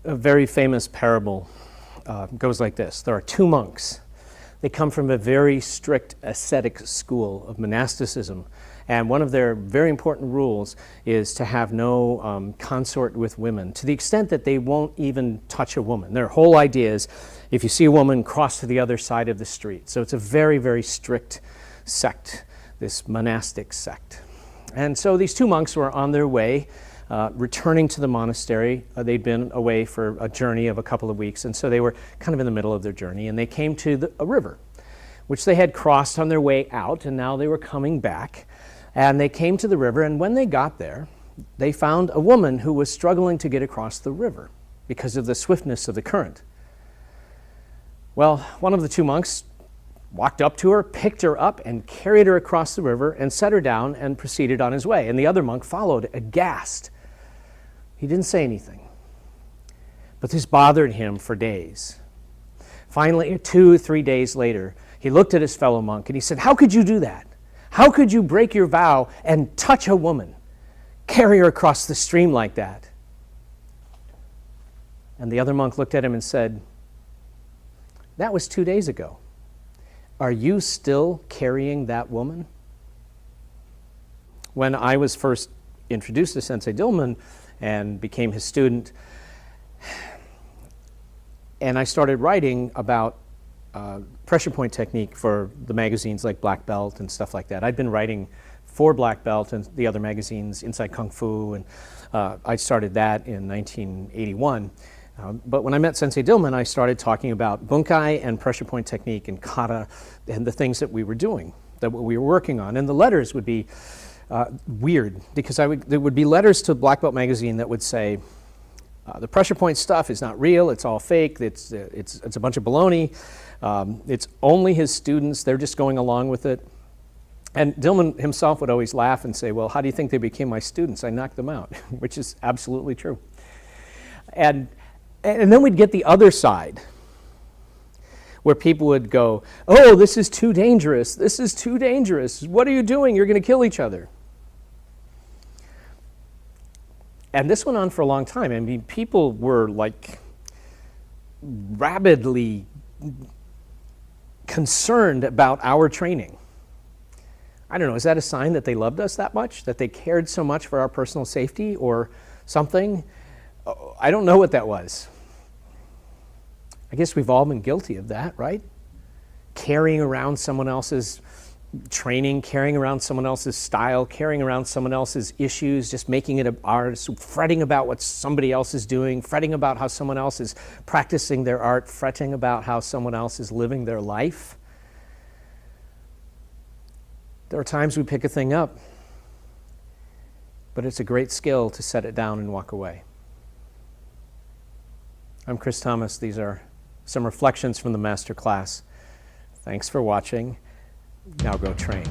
a very famous parable goes like this. There are two monks. They come from a very strict ascetic school of monasticism, and one of their very important rules is to have no consort with women, to the extent that they won't even touch a woman. Their whole idea is, if you see a woman, cross to the other side of the street. So it's a very, very strict sect, this monastic sect. And so these two monks were on their way, returning to the monastery. They'd been away for a journey of a couple of weeks, and so they were kind of in the middle of their journey, and they came to a river, which they had crossed on their way out, and now they were coming back. And they came to the river, and when they got there, they found a woman who was struggling to get across the river because of the swiftness of the current. Well, one of the two monks walked up to her, picked her up, and carried her across the river and set her down and proceeded on his way. And the other monk followed, aghast. He didn't say anything. But this bothered him for days. Finally, 2 or 3 days later, he looked at his fellow monk and he said, "How could you do that? How could you break your vow and touch a woman, carry her across the stream like that?" And the other monk looked at him and said, "That was 2 days ago. Are you still carrying that woman?" When I was first introduced to Sensei Dillman and became his student, and I started writing about pressure point technique for the magazines like Black Belt and stuff like that. I'd been writing for Black Belt and the other magazines, Inside Kung Fu, and I started that in 1981. But when I met Sensei Dillman, I started talking about bunkai and pressure point technique and kata and the things that we were doing, that we were working on. And the letters would be weird, because there would be letters to Black Belt magazine that would say, the pressure point stuff is not real, it's all fake, it's a bunch of baloney, it's only his students, they're just going along with it. And Dillman himself would always laugh and say, "Well, how do you think they became my students? I knocked them out," which is absolutely true. And then we'd get the other side, where people would go, "Oh, this is too dangerous, this is too dangerous, what are you doing? You're going to kill each other." And this went on for a long time. I mean, people were like rabidly concerned about our training. I don't know, is that a sign that they loved us that much? That they cared so much for our personal safety or something? I don't know what that was. I guess we've all been guilty of that, right? Carrying around someone else's training, carrying around someone else's style, carrying around someone else's issues, just making it ours, fretting about what somebody else is doing, fretting about how someone else is practicing their art, fretting about how someone else is living their life. There are times we pick a thing up, but it's a great skill to set it down and walk away. I'm Chris Thomas. These are some reflections from the master class. Thanks for watching. Now go train.